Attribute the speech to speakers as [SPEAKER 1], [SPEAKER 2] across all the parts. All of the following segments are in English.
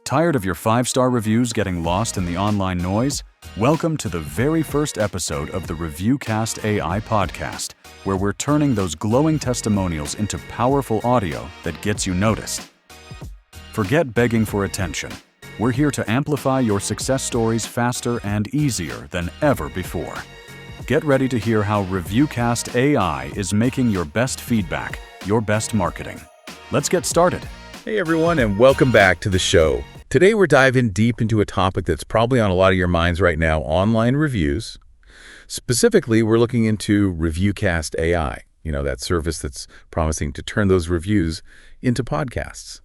[SPEAKER 1] Tired of your 5-star reviews getting lost in the online noise? Welcome to the very first episode of the ReviewCast AI podcast, where we're turning those glowing testimonials into powerful audio that gets you noticed. Forget begging for attention. We're here to amplify your success stories faster and easier than ever before. Get ready to hear how ReviewCast AI is making your best feedback your best marketing. Let's get started.
[SPEAKER 2] Hey everyone, and welcome back to the show. Today we're diving deep into a topic that's probably on a lot of your minds right now, online reviews. Specifically, we're looking into ReviewCast AI, that service that's promising to turn those reviews into podcasts.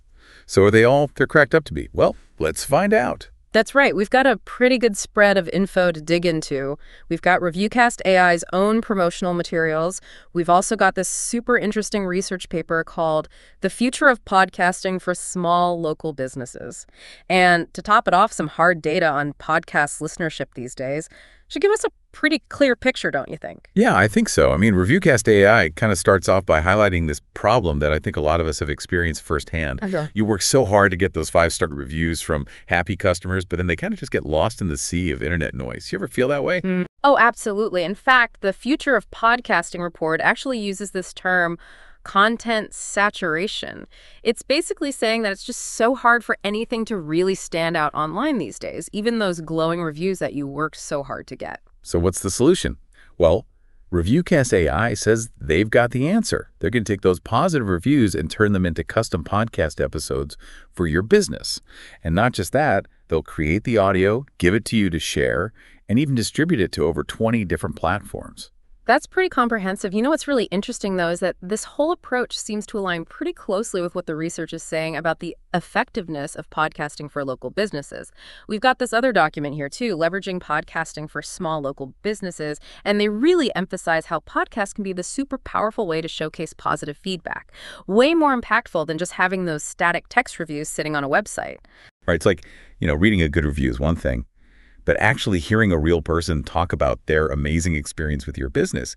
[SPEAKER 2] So are they all they're cracked up to be? Well, let's find out.
[SPEAKER 3] That's right. We've got a pretty good spread of info to dig into. We've got ReviewCast AI's own promotional materials. We've also got this super interesting research paper called The Future of Podcasting for Small Local Businesses. And to top it off, some hard data on podcast listenership these days should give us a pretty clear picture, don't you think?
[SPEAKER 2] Yeah, I think so. ReviewCast AI kind of starts off by highlighting this problem that I think a lot of us have experienced firsthand.
[SPEAKER 3] Okay.
[SPEAKER 2] You work so hard to get those 5-star reviews from happy customers, but then they kind of just get lost in the sea of internet noise. You ever feel that way?
[SPEAKER 3] Oh, absolutely. In fact, the Future of Podcasting report actually uses this term content saturation. It's basically saying that it's just so hard for anything to really stand out online these days, even those glowing reviews that you worked so hard to get.
[SPEAKER 2] So what's the solution? Well, ReviewCast AI says they've got the answer. They're going to take those positive reviews and turn them into custom podcast episodes for your business. And not just that, they'll create the audio, give it to you to share, and even distribute it to over 20 different platforms.
[SPEAKER 3] That's pretty comprehensive. You know what's really interesting, though, is that this whole approach seems to align pretty closely with what the research is saying about the effectiveness of podcasting for local businesses. We've got this other document here, too, leveraging podcasting for small local businesses, and they really emphasize how podcasts can be the super powerful way to showcase positive feedback. Way more impactful than just having those static text reviews sitting on a website.
[SPEAKER 2] Right, it's like, reading a good review is one thing, but actually hearing a real person talk about their amazing experience with your business,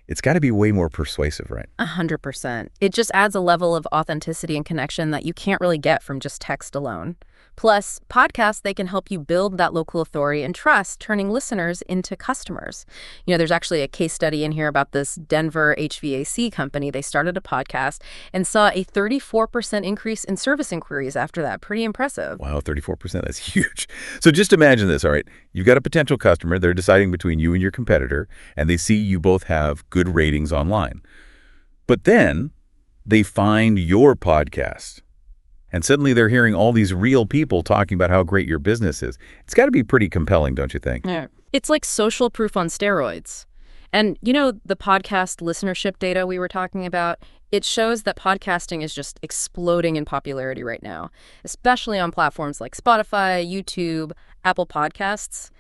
[SPEAKER 2] it's got to be way more persuasive, right?
[SPEAKER 3] 100%. It just adds a level of authenticity and connection that you can't really get from just text alone. Plus, podcasts, they can help you build that local authority and trust, turning listeners into customers. There's actually a case study in here about this Denver HVAC company. They started a podcast and saw a 34% increase in service inquiries after that. Pretty impressive.
[SPEAKER 2] Wow, 34%, that's huge. So just imagine this, all right? You've got a potential customer. They're deciding between you and your competitor, and they see you both have good ratings online. But then they find your podcast. And suddenly they're hearing all these real people talking about how great your business is. It's got to be pretty compelling, don't you think?
[SPEAKER 3] Yeah. It's like social proof on steroids. And the podcast listenership data we were talking about, it shows that podcasting is just exploding in popularity right now, especially on platforms like Spotify, YouTube, Apple Podcasts.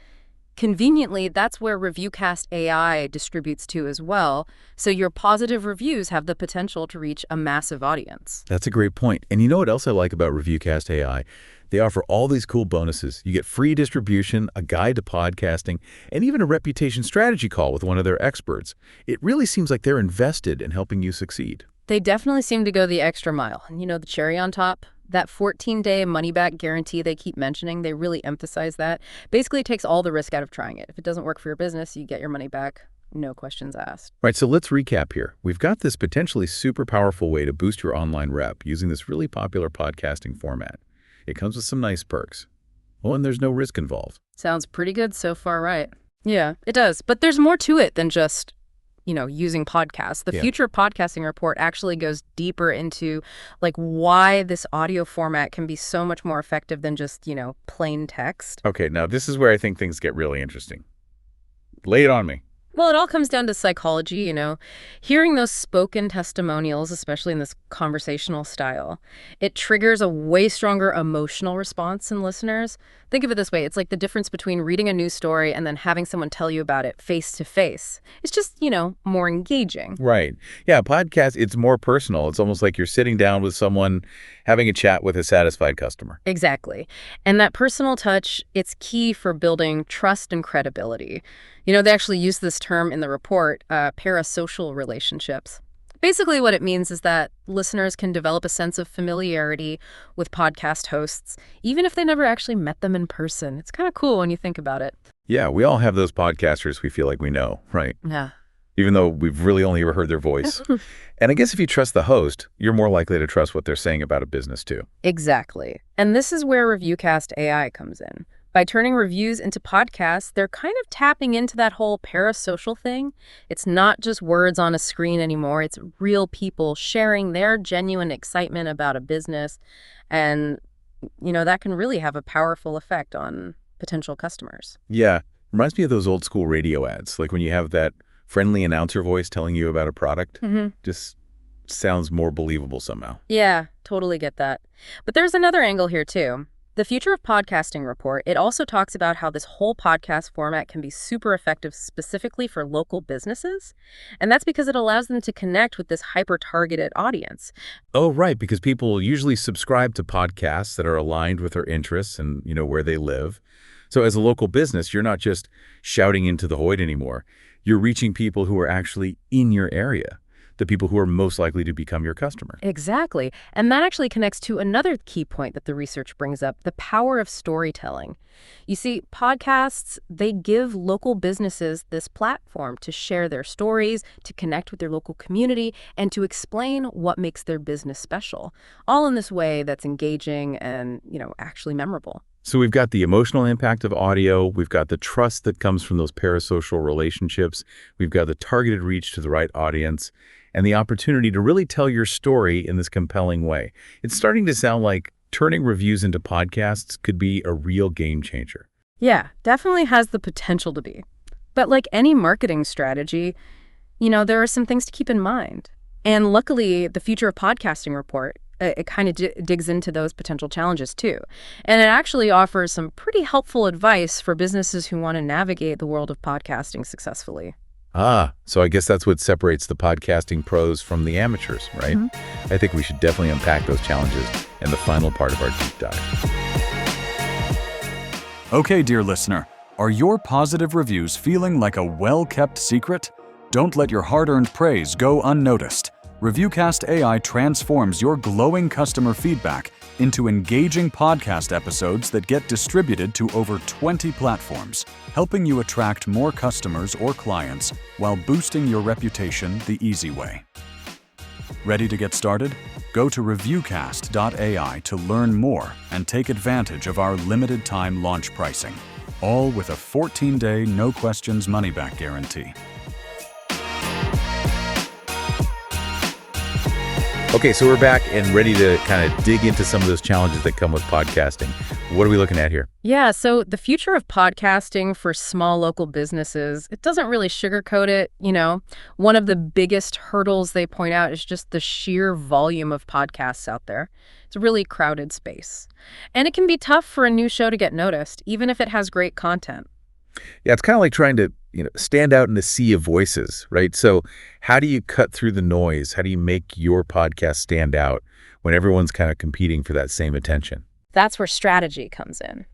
[SPEAKER 3] Conveniently, that's where ReviewCast AI distributes to as well, so your positive reviews have the potential to reach a massive audience.
[SPEAKER 2] That's a great point. And you know what else I like about ReviewCast AI? They offer all these cool bonuses. You get free distribution, a guide to podcasting, and even a reputation strategy call with one of their experts. It really seems like they're invested in helping you succeed.
[SPEAKER 3] They definitely seem to go the extra mile. And the cherry on top? That 14-day money-back guarantee they keep mentioning, they really emphasize that. Basically, it takes all the risk out of trying it. If it doesn't work for your business, you get your money back, no questions asked.
[SPEAKER 2] Right, so let's recap here. We've got this potentially super powerful way to boost your online rep using this really popular podcasting format. It comes with some nice perks. Oh, and there's no risk involved.
[SPEAKER 3] Sounds pretty good so far, right? Yeah, it does. But there's more to it than just using podcasts. The Future of Podcasting report actually goes deeper into why this audio format can be so much more effective than just, plain text.
[SPEAKER 2] Okay, now this is where I think things get really interesting. Lay it on me.
[SPEAKER 3] Well, it all comes down to psychology, Hearing those spoken testimonials, especially in this conversational style, it triggers a way stronger emotional response in listeners. Think of it this way. It's like the difference between reading a news story and then having someone tell you about it face to face. It's just, more engaging.
[SPEAKER 2] Right. Yeah, podcast, it's more personal. It's almost like you're sitting down with someone having a chat with a satisfied customer.
[SPEAKER 3] Exactly. And that personal touch, it's key for building trust and credibility. They actually use this term in the report, parasocial relationships. Basically, what it means is that listeners can develop a sense of familiarity with podcast hosts, even if they never actually met them in person. It's kind of cool when you think about it.
[SPEAKER 2] Yeah, we all have those podcasters we feel like we know, right?
[SPEAKER 3] Yeah.
[SPEAKER 2] Even though we've really only ever heard their voice. And I guess if you trust the host, you're more likely to trust what they're saying about a business too.
[SPEAKER 3] Exactly. And this is where ReviewCast AI comes in. By turning reviews into podcasts, they're kind of tapping into that whole parasocial thing. It's not just words on a screen anymore. It's real people sharing their genuine excitement about a business. And, that can really have a powerful effect on potential customers.
[SPEAKER 2] Yeah, reminds me of those old school radio ads, like when you have that friendly announcer voice telling you about a product. Just sounds more believable somehow.
[SPEAKER 3] Yeah, totally get that. But there's another angle here, too. The Future of Podcasting report, it also talks about how this whole podcast format can be super effective specifically for local businesses. And that's because it allows them to connect with this hyper-targeted audience.
[SPEAKER 2] Oh, right, because people usually subscribe to podcasts that are aligned with their interests and, where they live. So as a local business, you're not just shouting into the void anymore. You're reaching people who are actually in your area, the people who are most likely to become your customer.
[SPEAKER 3] Exactly. And that actually connects to another key point that the research brings up, the power of storytelling. You see, podcasts, they give local businesses this platform to share their stories, to connect with their local community, and to explain what makes their business special, all in this way that's engaging and, actually memorable.
[SPEAKER 2] So we've got the emotional impact of audio, we've got the trust that comes from those parasocial relationships, we've got the targeted reach to the right audience, and the opportunity to really tell your story in this compelling way. It's starting to sound like turning reviews into podcasts could be a real game changer.
[SPEAKER 3] Yeah, definitely has the potential to be. But like any marketing strategy, there are some things to keep in mind. And luckily, the Future of Podcasting report, it kind of digs into those potential challenges too. And it actually offers some pretty helpful advice for businesses who want to navigate the world of podcasting successfully.
[SPEAKER 2] So I guess that's what separates the podcasting pros from the amateurs, right? I think we should definitely unpack those challenges in the final part of our deep dive.
[SPEAKER 1] Okay, dear listener, are your positive reviews feeling like a well-kept secret? Don't let your hard-earned praise go unnoticed. ReviewCast AI transforms your glowing customer feedback into engaging podcast episodes that get distributed to over 20 platforms, helping you attract more customers or clients while boosting your reputation the easy way. Ready to get started? Go to ReviewCast.ai to learn more and take advantage of our limited-time launch pricing, all with a 14-day no-questions money-back guarantee.
[SPEAKER 2] Okay, so we're back and ready to kind of dig into some of those challenges that come with podcasting. What are we looking at here?
[SPEAKER 3] Yeah, so the future of podcasting for small local businesses, it doesn't really sugarcoat it, One of the biggest hurdles they point out is just the sheer volume of podcasts out there. It's a really crowded space. And it can be tough for a new show to get noticed, even if it has great content.
[SPEAKER 2] Yeah, it's kind of like trying to stand out in a sea of voices, right? So how do you cut through the noise? How do you make your podcast stand out when everyone's kind of competing for that same attention?
[SPEAKER 3] That's where strategy comes in,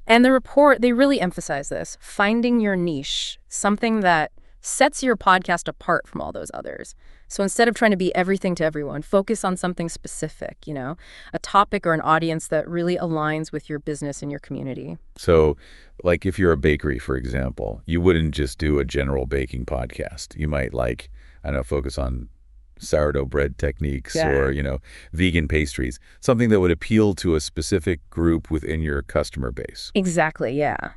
[SPEAKER 3] And the report, they really emphasize this, finding your niche, something that sets your podcast apart from all those others. So instead of trying to be everything to everyone, focus on something specific, a topic or an audience that really aligns with your business and your community.
[SPEAKER 2] So like if you're a bakery, for example, you wouldn't just do a general baking podcast. You might focus on sourdough bread techniques or, vegan pastries, something that would appeal to a specific group within your customer base.
[SPEAKER 3] Exactly, yeah.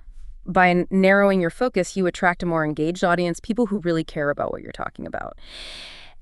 [SPEAKER 3] By narrowing your focus, you attract a more engaged audience, people who really care about what you're talking about.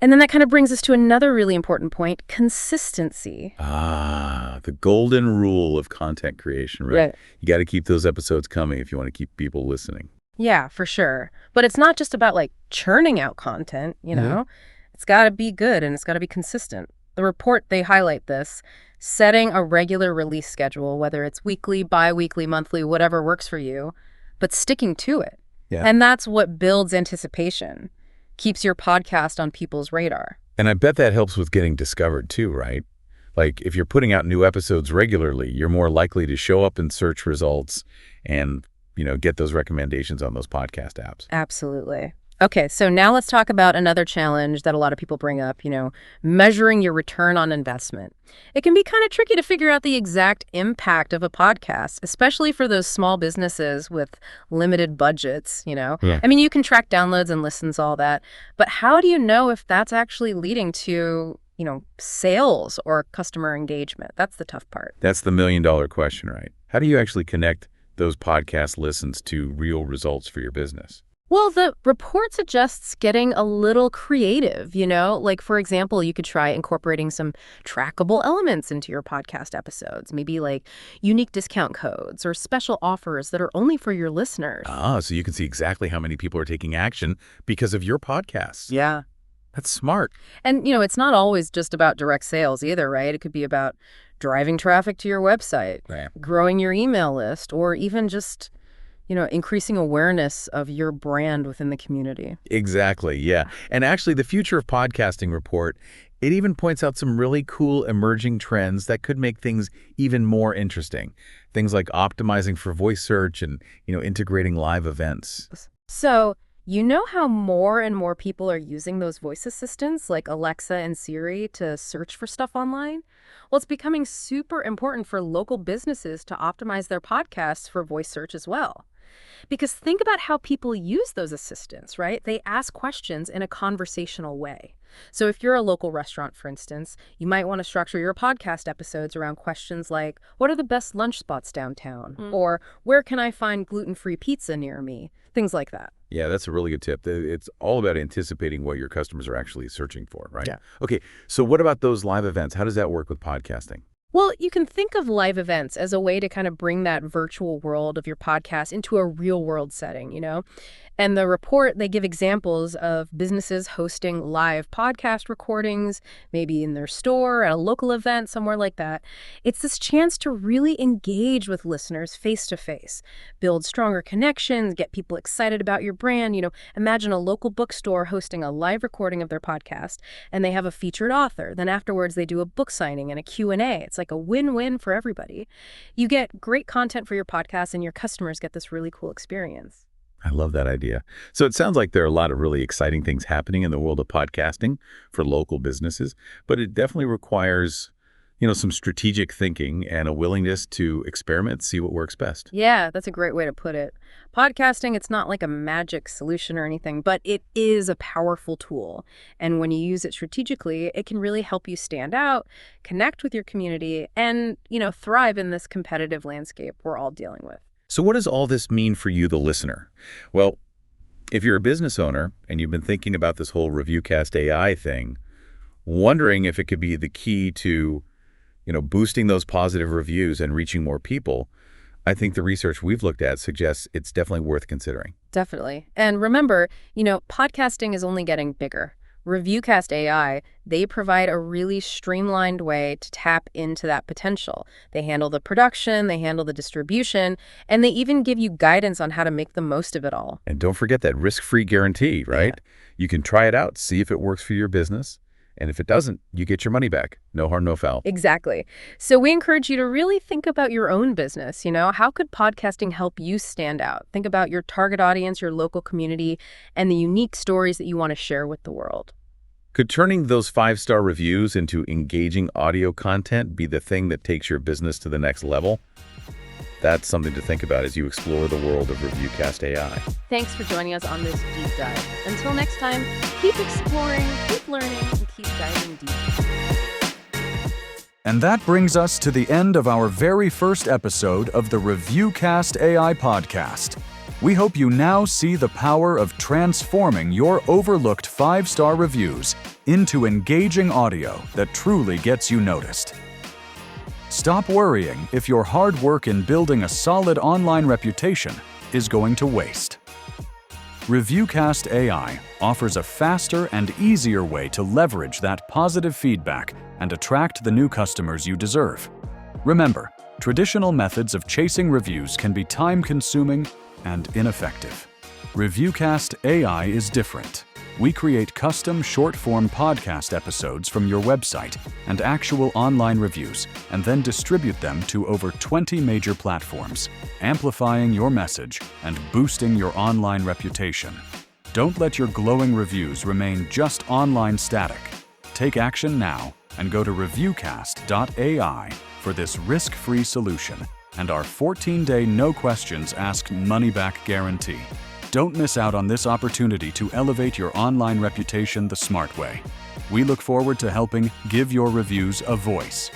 [SPEAKER 3] And then that kind of brings us to another really important point, consistency.
[SPEAKER 2] The golden rule of content creation, right?
[SPEAKER 3] Right.
[SPEAKER 2] You got to keep those episodes coming if you want to keep people listening.
[SPEAKER 3] Yeah, for sure. But it's not just about churning out content, It's got to be good and it's got to be consistent. The report, they highlight this, setting a regular release schedule, whether it's weekly, bi-weekly, monthly, whatever works for you, but sticking to it.
[SPEAKER 2] Yeah.
[SPEAKER 3] And that's what builds anticipation, keeps your podcast on people's radar.
[SPEAKER 2] And I bet that helps with getting discovered too, right? Like if you're putting out new episodes regularly, you're more likely to show up in search results and, get those recommendations on those podcast apps.
[SPEAKER 3] Absolutely. Okay, so now let's talk about another challenge that a lot of people bring up, measuring your return on investment. It can be kind of tricky to figure out the exact impact of a podcast, especially for those small businesses with limited budgets.
[SPEAKER 2] Yeah.
[SPEAKER 3] I mean, you can track downloads and listens, all that, but how do you know if that's actually leading to, sales or customer engagement? That's the tough part.
[SPEAKER 2] That's the million-dollar question, right? How do you actually connect those podcast listens to real results for your business?
[SPEAKER 3] Well, the report suggests getting a little creative, Like, for example, you could try incorporating some trackable elements into your podcast episodes, maybe like unique discount codes or special offers that are only for your listeners.
[SPEAKER 2] So you can see exactly how many people are taking action because of your podcasts.
[SPEAKER 3] Yeah.
[SPEAKER 2] That's smart.
[SPEAKER 3] And, it's not always just about direct sales either, right? It could be about driving traffic to your website,
[SPEAKER 2] Right.
[SPEAKER 3] growing your email list, or even just increasing awareness of your brand within the community.
[SPEAKER 2] Exactly, yeah. And actually, the Future of Podcasting report, it even points out some really cool emerging trends that could make things even more interesting. Things like optimizing for voice search and, integrating live events.
[SPEAKER 3] So, you know how more and more people are using those voice assistants like Alexa and Siri to search for stuff online? Well, it's becoming super important for local businesses to optimize their podcasts for voice search as well. Because think about how people use those assistants, right? They ask questions in a conversational way. So if you're a local restaurant, for instance, you might want to structure your podcast episodes around questions like, what are the best lunch spots downtown? Or where can I find gluten-free pizza near me? Things like that.
[SPEAKER 2] Yeah, that's a really good tip. It's all about anticipating what your customers are actually searching for, right?
[SPEAKER 3] Yeah.
[SPEAKER 2] Okay, so what about those live events? How does that work with podcasting?
[SPEAKER 3] Well, you can think of live events as a way to kind of bring that virtual world of your podcast into a real world setting, And the report, they give examples of businesses hosting live podcast recordings, maybe in their store, at a local event, somewhere like that. It's this chance to really engage with listeners face to face, build stronger connections, get people excited about your brand. Imagine a local bookstore hosting a live recording of their podcast, and they have a featured author. Then afterwards, they do a book signing and a Q&A. It's like a win-win for everybody. You get great content for your podcast, and your customers get this really cool experience.
[SPEAKER 2] I love that idea. So it sounds like there are a lot of really exciting things happening in the world of podcasting for local businesses, but it definitely requires, some strategic thinking and a willingness to experiment, see what works best.
[SPEAKER 3] Yeah, that's a great way to put it. Podcasting, it's not like a magic solution or anything, but it is a powerful tool. And when you use it strategically, it can really help you stand out, connect with your community, and, thrive in this competitive landscape we're all dealing with.
[SPEAKER 2] So what does all this mean for you, the listener? Well, if you're a business owner and you've been thinking about this whole ReviewCast AI thing, wondering if it could be the key to, boosting those positive reviews and reaching more people, I think the research we've looked at suggests it's definitely worth considering.
[SPEAKER 3] Definitely. And remember, podcasting is only getting bigger. ReviewCast AI, they provide a really streamlined way to tap into that potential. They handle the production, they handle the distribution, and they even give you guidance on how to make the most of it all.
[SPEAKER 2] And don't forget that risk-free guarantee, right?
[SPEAKER 3] Yeah.
[SPEAKER 2] You can try it out, see if it works for your business. And if it doesn't, you get your money back. No harm, no foul.
[SPEAKER 3] Exactly. So we encourage you to really think about your own business. How could podcasting help you stand out? Think about your target audience, your local community, and the unique stories that you want to share with the world.
[SPEAKER 2] Could turning those 5-star reviews into engaging audio content be the thing that takes your business to the next level? That's something to think about as you explore the world of ReviewCast AI.
[SPEAKER 3] Thanks for joining us on this deep dive. Until next time, keep exploring, keep learning, and keep diving deep.
[SPEAKER 1] And that brings us to the end of our very first episode of the ReviewCast AI podcast. We hope you now see the power of transforming your overlooked 5-star reviews into engaging audio that truly gets you noticed. Stop worrying if your hard work in building a solid online reputation is going to waste. ReviewCast AI offers a faster and easier way to leverage that positive feedback and attract the new customers you deserve. Remember, traditional methods of chasing reviews can be time-consuming and ineffective. ReviewCast AI is different. We create custom short-form podcast episodes from your website and actual online reviews, and then distribute them to over 20 major platforms, amplifying your message and boosting your online reputation. Don't let your glowing reviews remain just online static. Take action now and go to ReviewCast AI for this risk-free solution and our 14-day no-questions-asked money-back guarantee. Don't miss out on this opportunity to elevate your online reputation the smart way. We look forward to helping give your reviews a voice.